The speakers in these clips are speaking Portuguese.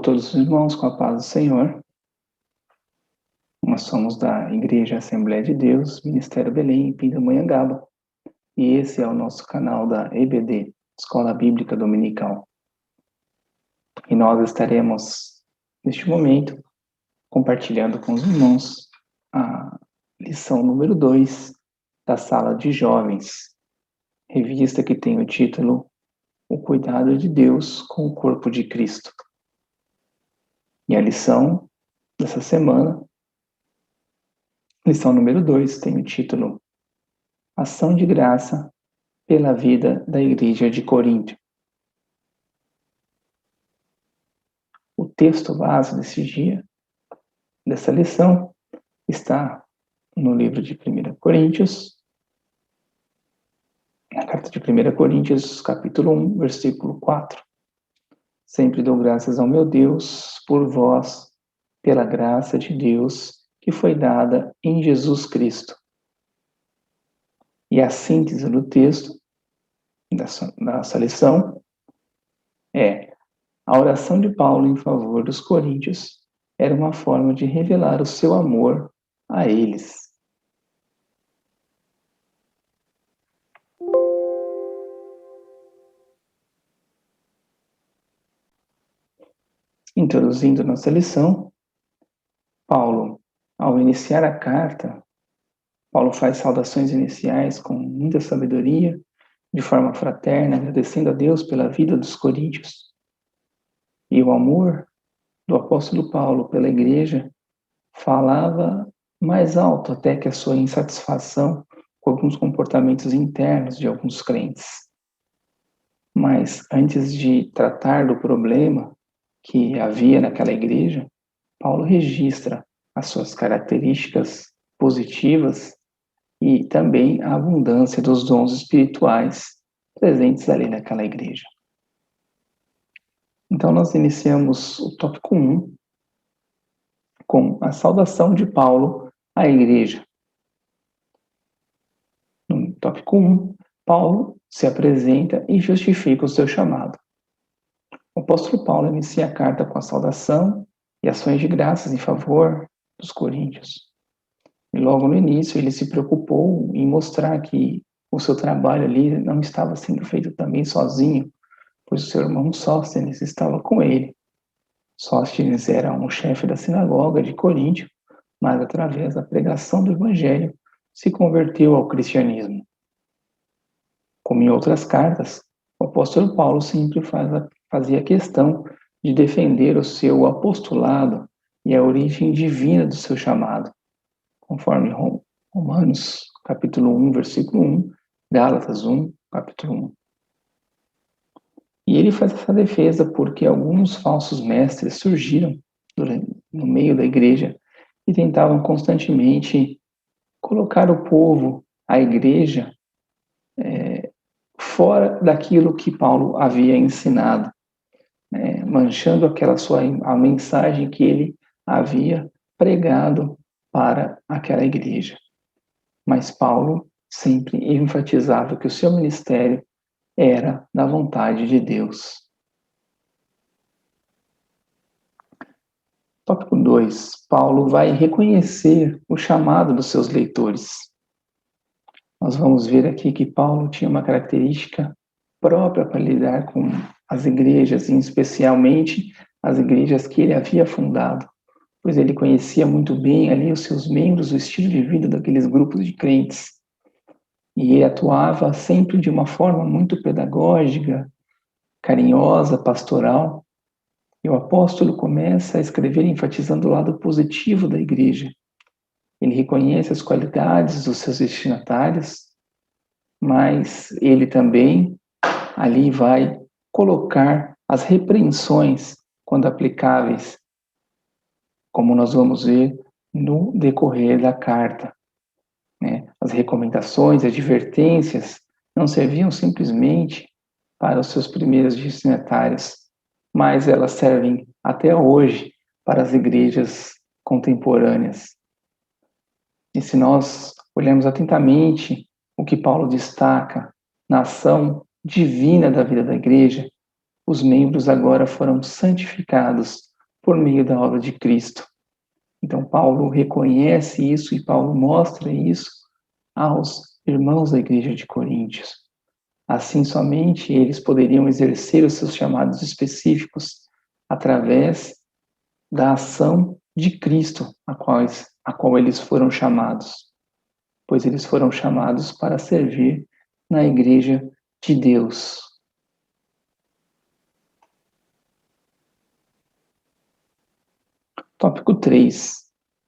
todos os irmãos com a paz do Senhor. Nós somos da Igreja Assembleia de Deus, Ministério Belém, Pindamonhangaba. E esse é o nosso canal da EBD, Escola Bíblica Dominical. E nós estaremos, neste momento, compartilhando com os irmãos a lição número 2 da Sala de Jovens, revista que tem o título O Cuidado de Deus com o Corpo de Cristo. E a lição dessa semana, lição número 2, tem o título Ação de Graça pela Vida da Igreja de Corinto. O texto base desse dia, dessa lição, está no livro de 1 Coríntios, na carta de 1 Coríntios, capítulo 1, versículo 4. Sempre dou graças ao meu Deus por vós, pela graça de Deus que foi dada em Jesus Cristo. E a síntese do texto dessa lição é: a oração de Paulo em favor dos coríntios era uma forma de revelar o seu amor a eles. Introduzindo nossa lição, Paulo, ao iniciar a carta, Paulo faz saudações iniciais com muita sabedoria, de forma fraterna, agradecendo a Deus pela vida dos coríntios. E o amor do apóstolo Paulo pela igreja falava mais alto até que a sua insatisfação com alguns comportamentos internos de alguns crentes. Mas antes de tratar do problema que havia naquela igreja, Paulo registra as suas características positivas e também a abundância dos dons espirituais presentes ali naquela igreja. Então, nós iniciamos o tópico 1 com a saudação de Paulo à igreja. No tópico 1, Paulo se apresenta e justifica o seu chamado. O apóstolo Paulo inicia a carta com a saudação e ações de graças em favor dos coríntios. E logo no início ele se preocupou em mostrar que o seu trabalho ali não estava sendo feito também sozinho, pois o seu irmão Sóstenes estava com ele. Sóstenes era um chefe da sinagoga de Coríntio, mas através da pregação do evangelho se converteu ao cristianismo. Como em outras cartas, o apóstolo Paulo sempre fazia questão de defender o seu apostolado e a origem divina do seu chamado, conforme Romanos, capítulo 1, versículo 1, Gálatas 1, capítulo 1. E ele faz essa defesa porque alguns falsos mestres surgiram no meio da igreja e tentavam constantemente colocar o povo, a igreja, fora daquilo que Paulo havia ensinado, manchando a mensagem que ele havia pregado para aquela igreja. Mas Paulo sempre enfatizava que o seu ministério era da vontade de Deus. Tópico 2. Paulo vai reconhecer o chamado dos seus leitores. Nós vamos ver aqui que Paulo tinha uma característica própria para lidar com as igrejas, e especialmente as igrejas que ele havia fundado, pois ele conhecia muito bem ali os seus membros, o estilo de vida daqueles grupos de crentes. E ele atuava sempre de uma forma muito pedagógica, carinhosa, pastoral. E o apóstolo começa a escrever enfatizando o lado positivo da igreja. Ele reconhece as qualidades dos seus destinatários, mas ele também ali vai colocar as repreensões, quando aplicáveis, como nós vamos ver no decorrer da carta. As recomendações, advertências, não serviam simplesmente para os seus primeiros destinatários, mas elas servem até hoje para as igrejas contemporâneas. E se nós olharmos atentamente o que Paulo destaca na ação divina da vida da igreja, os membros agora foram santificados por meio da obra de Cristo. Então, Paulo reconhece isso e Paulo mostra isso aos irmãos da igreja de Coríntios. Assim, somente eles poderiam exercer os seus chamados específicos através da ação de Cristo, a qual eles foram chamados, pois eles foram chamados para servir na igreja de Deus. Tópico 3.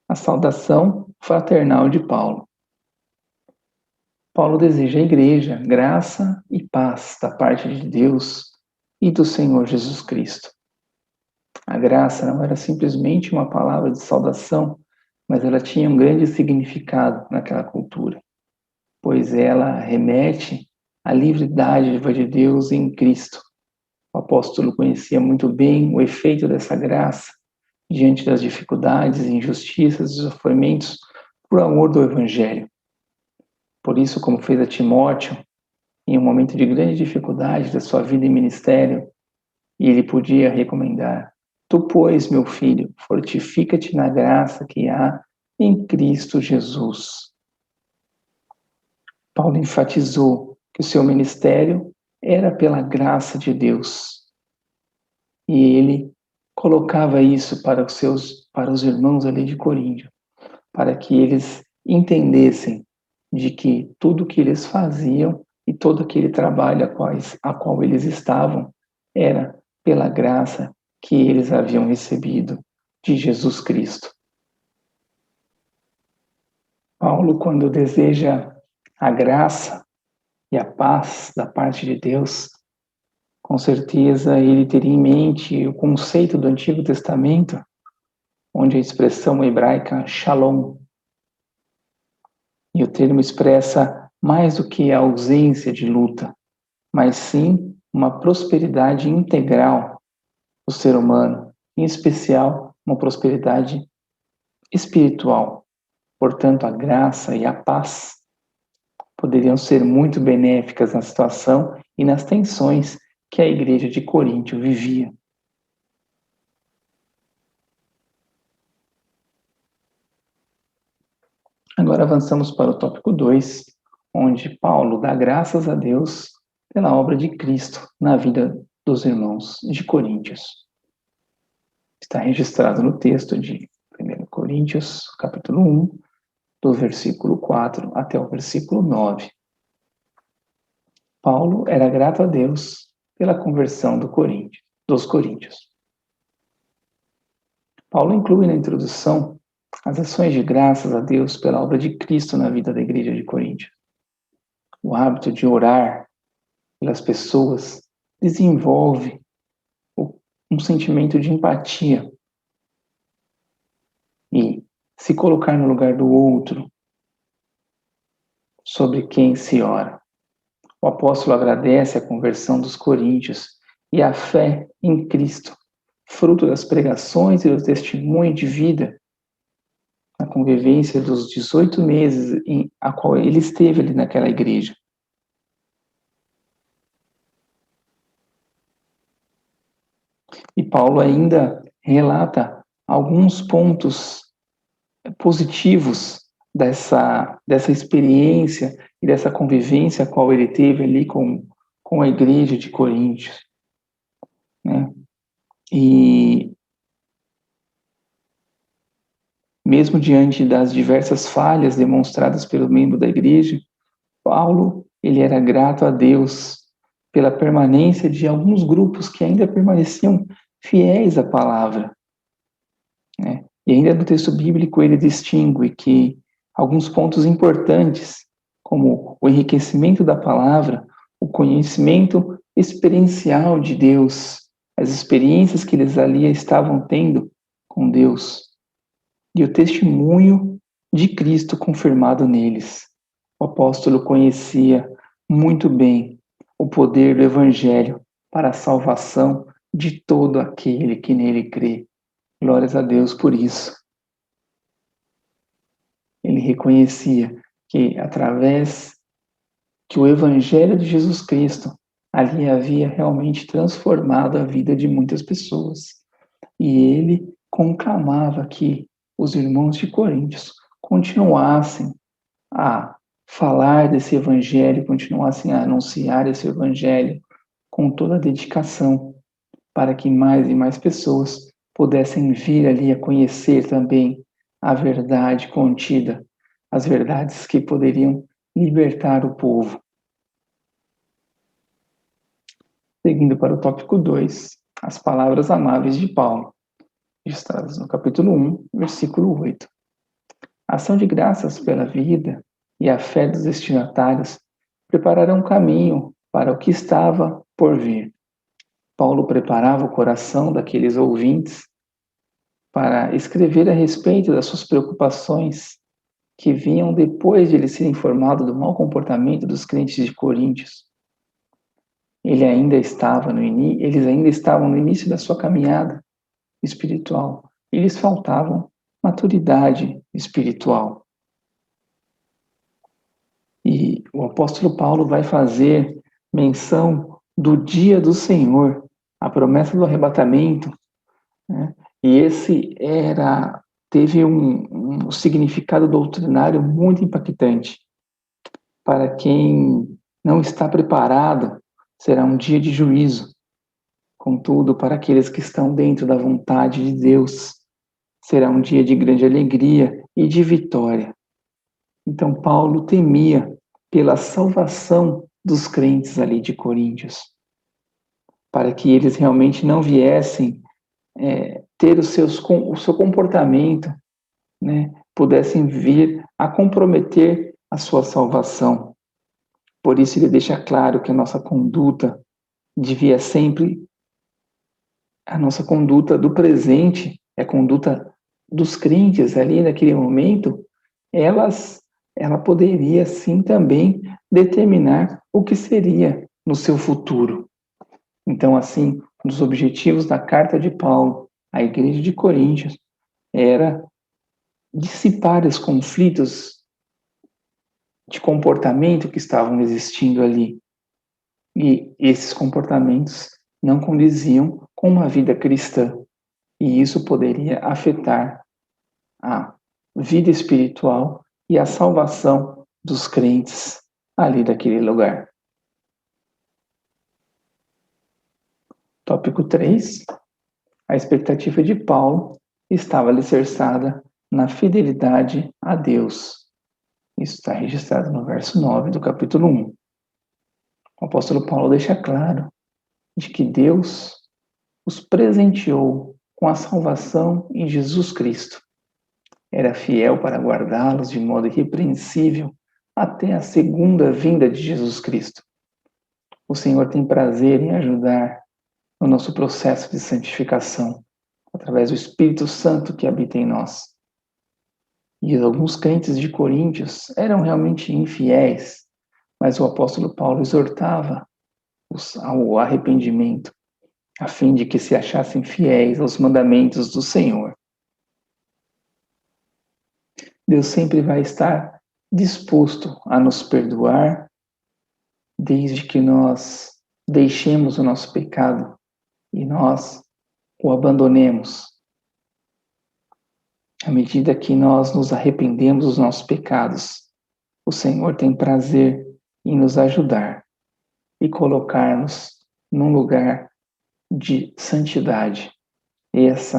A saudação fraternal de Paulo. Paulo deseja à igreja graça e paz da parte de Deus e do Senhor Jesus Cristo. A graça não era simplesmente uma palavra de saudação, mas ela tinha um grande significado naquela cultura, pois ela remete à livre dádiva de Deus em Cristo. O apóstolo conhecia muito bem o efeito dessa graça diante das dificuldades, injustiças e sofrimentos por amor do Evangelho. Por isso, como fez a Timóteo, em um momento de grande dificuldade da sua vida e ministério, e ele podia recomendar: Tu, pois, meu filho, fortifica-te na graça que há em Cristo Jesus. Paulo enfatizou que o seu ministério era pela graça de Deus. E ele colocava isso para os irmãos ali de Coríntio, para que eles entendessem de que tudo que eles faziam e todo aquele trabalho a qual eles estavam era pela graça que eles haviam recebido de Jesus Cristo. Paulo, quando deseja a graça e a paz da parte de Deus, com certeza ele teria em mente o conceito do Antigo Testamento, onde a expressão hebraica shalom, e o termo expressa mais do que a ausência de luta, mas sim uma prosperidade integral do ser humano, em especial uma prosperidade espiritual. Portanto, a graça e a paz poderiam ser muito benéficas na situação e nas tensões que a igreja de Coríntio vivia. Agora avançamos para o tópico 2, onde Paulo dá graças a Deus pela obra de Cristo na vida dos irmãos de Coríntios. Está registrado no texto de 1 Coríntios, capítulo 1, do versículo 4 até o versículo 9. Paulo era grato a Deus pela conversão dos coríntios. Paulo inclui na introdução as ações de graças a Deus pela obra de Cristo na vida da igreja de Coríntio. O hábito de orar pelas pessoas desenvolve um sentimento de empatia e se colocar no lugar do outro, sobre quem se ora. O apóstolo agradece a conversão dos coríntios e a fé em Cristo, fruto das pregações e do testemunho de vida na convivência dos 18 meses em a qual ele esteve ali naquela igreja. E Paulo ainda relata alguns pontos positivos dessa experiência e dessa convivência a qual ele teve ali com a igreja de Coríntios, né? E mesmo diante das diversas falhas demonstradas pelo membro da igreja, Paulo, ele era grato a Deus pela permanência de alguns grupos que ainda permaneciam fiéis à palavra, né? E ainda no texto bíblico ele distingue que alguns pontos importantes, como o enriquecimento da palavra, o conhecimento experiencial de Deus, as experiências que eles ali estavam tendo com Deus, e o testemunho de Cristo confirmado neles. O apóstolo conhecia muito bem o poder do Evangelho para a salvação de todo aquele que nele crê. Glórias a Deus por isso. Ele reconhecia que através que o Evangelho de Jesus Cristo ali havia realmente transformado a vida de muitas pessoas. E ele conclamava que os irmãos de Coríntios continuassem a falar desse evangelho, continuassem a anunciar esse evangelho com toda a dedicação, para que mais e mais pessoas pudessem vir ali a conhecer também a verdade contida, as verdades que poderiam libertar o povo. Seguindo para o tópico 2, as palavras amáveis de Paulo, registradas no capítulo 1, versículo 8. A ação de graças pela vida e a fé dos destinatários prepararão caminho para o que estava por vir. Paulo preparava o coração daqueles ouvintes para escrever a respeito das suas preocupações que vinham depois de ele ser informado do mau comportamento dos crentes de Coríntios. Eles ainda estavam no início da sua caminhada espiritual e lhes faltavam maturidade espiritual. E o apóstolo Paulo vai fazer menção do dia do Senhor, a promessa do arrebatamento, né? E esse teve um significado doutrinário muito impactante. Para quem não está preparado, será um dia de juízo. Contudo, para aqueles que estão dentro da vontade de Deus, será um dia de grande alegria e de vitória. Então, Paulo temia pela salvação dos crentes ali de Coríntios, para que eles realmente não viessem ter o seu comportamento, né, pudessem vir a comprometer a sua salvação. Por isso ele deixa claro que a nossa conduta do presente, a conduta dos crentes ali naquele momento, ela poderia sim também determinar o que seria no seu futuro. Então, assim, um dos objetivos da carta de Paulo à igreja de Coríntios era dissipar os conflitos de comportamento que estavam existindo ali. E esses comportamentos não condiziam com uma vida cristã. E isso poderia afetar a vida espiritual e a salvação dos crentes ali daquele lugar. Tópico 3. A expectativa de Paulo estava alicerçada na fidelidade a Deus. Isso está registrado no verso 9 do capítulo 1. O apóstolo Paulo deixa claro de que Deus os presenteou com a salvação em Jesus Cristo. Era fiel para guardá-los de modo irrepreensível até a segunda vinda de Jesus Cristo. O Senhor tem prazer em ajudar no nosso processo de santificação, através do Espírito Santo que habita em nós. E alguns crentes de Coríntios eram realmente infiéis, mas o apóstolo Paulo exortava ao arrependimento, a fim de que se achassem fiéis aos mandamentos do Senhor. Deus sempre vai estar disposto a nos perdoar, desde que nós deixemos o nosso pecado e nós o abandonemos. À medida que nós nos arrependemos dos nossos pecados, o Senhor tem prazer em nos ajudar e colocar-nos num lugar de santidade. Esse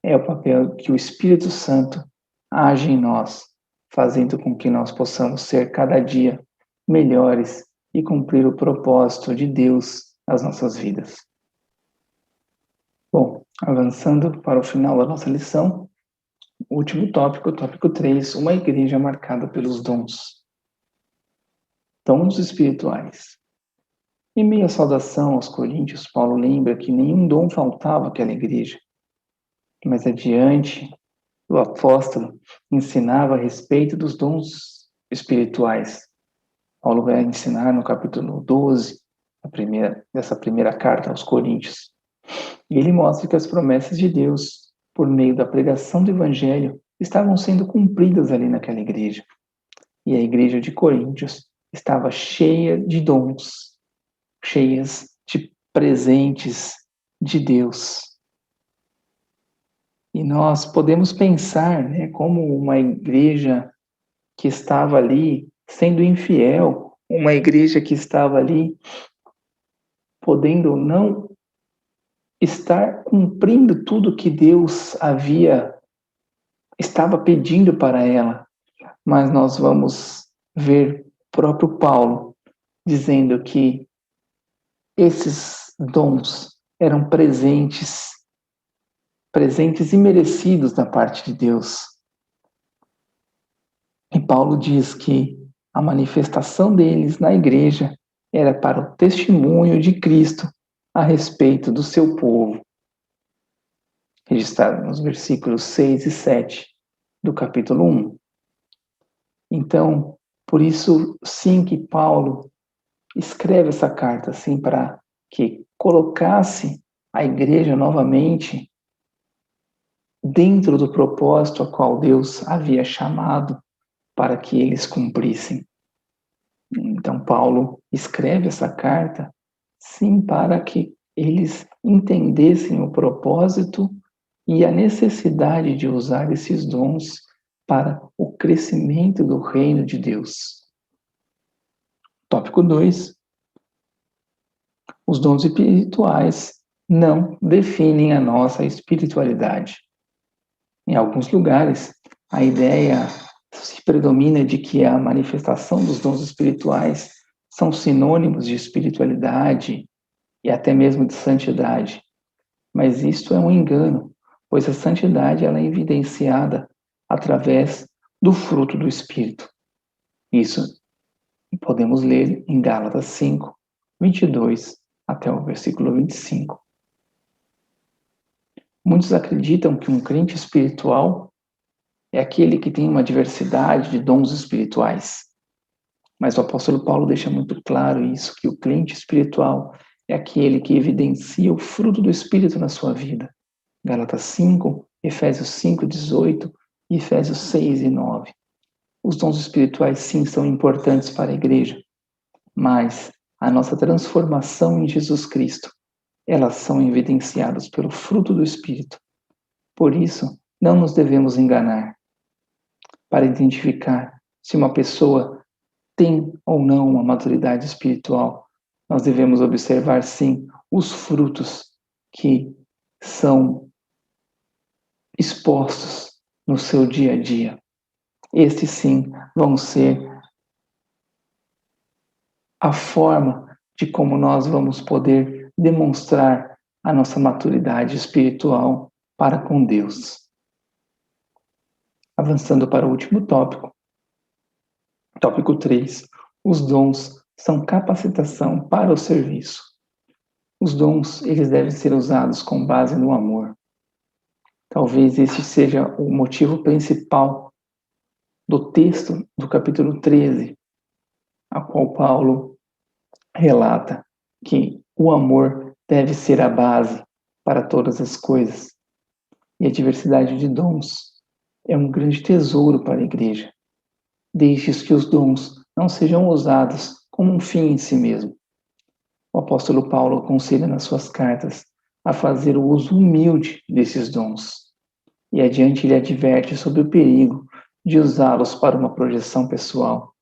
é o papel que o Espírito Santo age em nós, fazendo com que nós possamos ser cada dia melhores e cumprir o propósito de Deus nas nossas vidas. Bom, avançando para o final da nossa lição, o último tópico, tópico 3, uma igreja marcada pelos dons. Dons espirituais. Em meio à saudação aos coríntios, Paulo lembra que nenhum dom faltava àquela igreja. Mais adiante, o apóstolo ensinava a respeito dos dons espirituais. Paulo vai ensinar no capítulo 12 dessa primeira carta aos Coríntios. E ele mostra que as promessas de Deus, por meio da pregação do Evangelho, estavam sendo cumpridas ali naquela igreja. E a igreja de Coríntios estava cheia de dons, cheias de presentes de Deus. E nós podemos pensar, né, como uma igreja que estava ali sendo infiel, uma igreja que estava ali podendo não estar cumprindo tudo que Deus estava pedindo para ela. Mas nós vamos ver o próprio Paulo dizendo que esses dons eram presentes e merecidos da parte de Deus. E Paulo diz que a manifestação deles na igreja era para o testemunho de Cristo a respeito do seu povo, registrado nos versículos 6 e 7 do capítulo 1. Então, por isso, sim, que Paulo escreve essa carta, assim, para que colocasse a igreja novamente dentro do propósito a qual Deus havia chamado para que eles cumprissem. Então, Paulo escreve essa carta, sim, para que eles entendessem o propósito e a necessidade de usar esses dons para o crescimento do reino de Deus. Tópico 2. Os dons espirituais não definem a nossa espiritualidade. Em alguns lugares, a ideia se predomina de que a manifestação dos dons espirituais são sinônimos de espiritualidade e até mesmo de santidade. Mas isto é um engano, pois a santidade ela é evidenciada através do fruto do Espírito. Isso podemos ler em Gálatas 5, 22 até o versículo 25. Muitos acreditam que um crente espiritual é aquele que tem uma diversidade de dons espirituais. Mas o apóstolo Paulo deixa muito claro isso, que o crente espiritual é aquele que evidencia o fruto do Espírito na sua vida. Gálatas 5, Efésios 5, 18 e Efésios 6 e 9. Os dons espirituais, sim, são importantes para a igreja, mas a nossa transformação em Jesus Cristo, elas são evidenciadas pelo fruto do Espírito. Por isso, não nos devemos enganar. Para identificar se uma pessoa tem ou não uma maturidade espiritual, nós devemos observar, sim, os frutos que são expostos no seu dia a dia. Estes, sim, vão ser a forma de como nós vamos poder demonstrar a nossa maturidade espiritual para com Deus. Avançando para o último tópico. Tópico 3. Os dons são capacitação para o serviço. Os dons, eles devem ser usados com base no amor. Talvez esse seja o motivo principal do texto do capítulo 13, a qual Paulo relata que o amor deve ser a base para todas as coisas. E a diversidade de dons é um grande tesouro para a igreja, desde que os dons não sejam usados como um fim em si mesmo. O apóstolo Paulo aconselha nas suas cartas a fazer o uso humilde desses dons. E adiante ele adverte sobre o perigo de usá-los para uma projeção pessoal.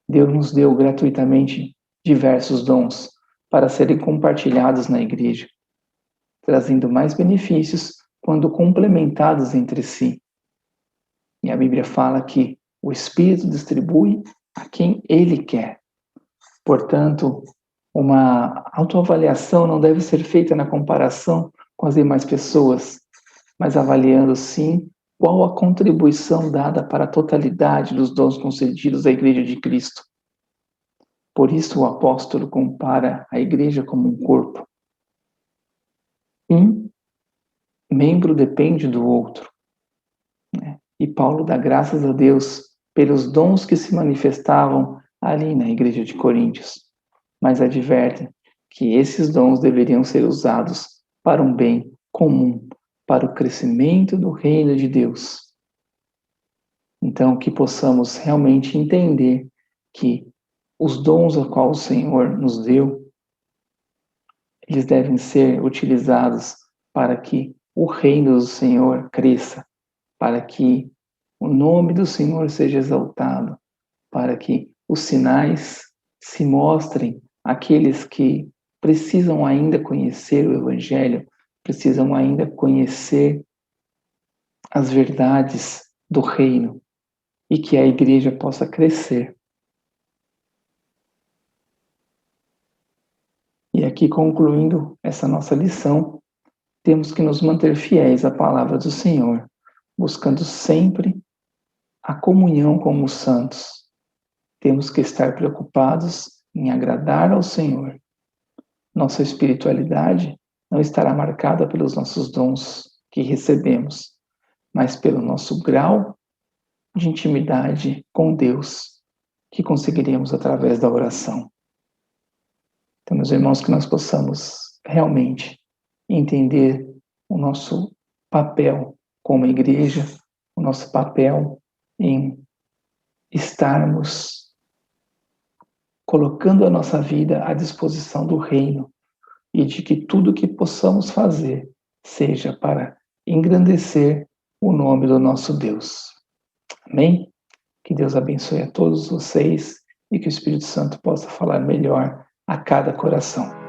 Deus nos deu gratuitamente diversos dons para serem compartilhados na igreja, trazendo mais benefícios quando complementados entre si. E a Bíblia fala que o Espírito distribui a quem Ele quer. Portanto, uma autoavaliação não deve ser feita na comparação com as demais pessoas, mas avaliando, sim, qual a contribuição dada para a totalidade dos dons concedidos à Igreja de Cristo. Por isso o apóstolo compara a igreja como um corpo. Um membro depende do outro. E Paulo dá graças a Deus pelos dons que se manifestavam ali na igreja de Coríntios, mas adverte que esses dons deveriam ser usados para um bem comum, para o crescimento do reino de Deus. Então, que possamos realmente entender que os dons a qual o Senhor nos deu, eles devem ser utilizados para que o reino do Senhor cresça, para que o nome do Senhor seja exaltado, para que os sinais se mostrem àqueles que precisam ainda conhecer o Evangelho, precisam ainda conhecer as verdades do reino e que a igreja possa crescer. E aqui, concluindo essa nossa lição, temos que nos manter fiéis à palavra do Senhor, buscando sempre a comunhão com os santos. Temos que estar preocupados em agradar ao Senhor. Nossa espiritualidade não estará marcada pelos nossos dons que recebemos, mas pelo nosso grau de intimidade com Deus, que conseguiremos através da oração. Então, meus irmãos, que nós possamos realmente entender o nosso papel como igreja, o nosso papel em estarmos colocando a nossa vida à disposição do reino e de que tudo que possamos fazer seja para engrandecer o nome do nosso Deus. Amém? Que Deus abençoe a todos vocês e que o Espírito Santo possa falar melhor a cada coração.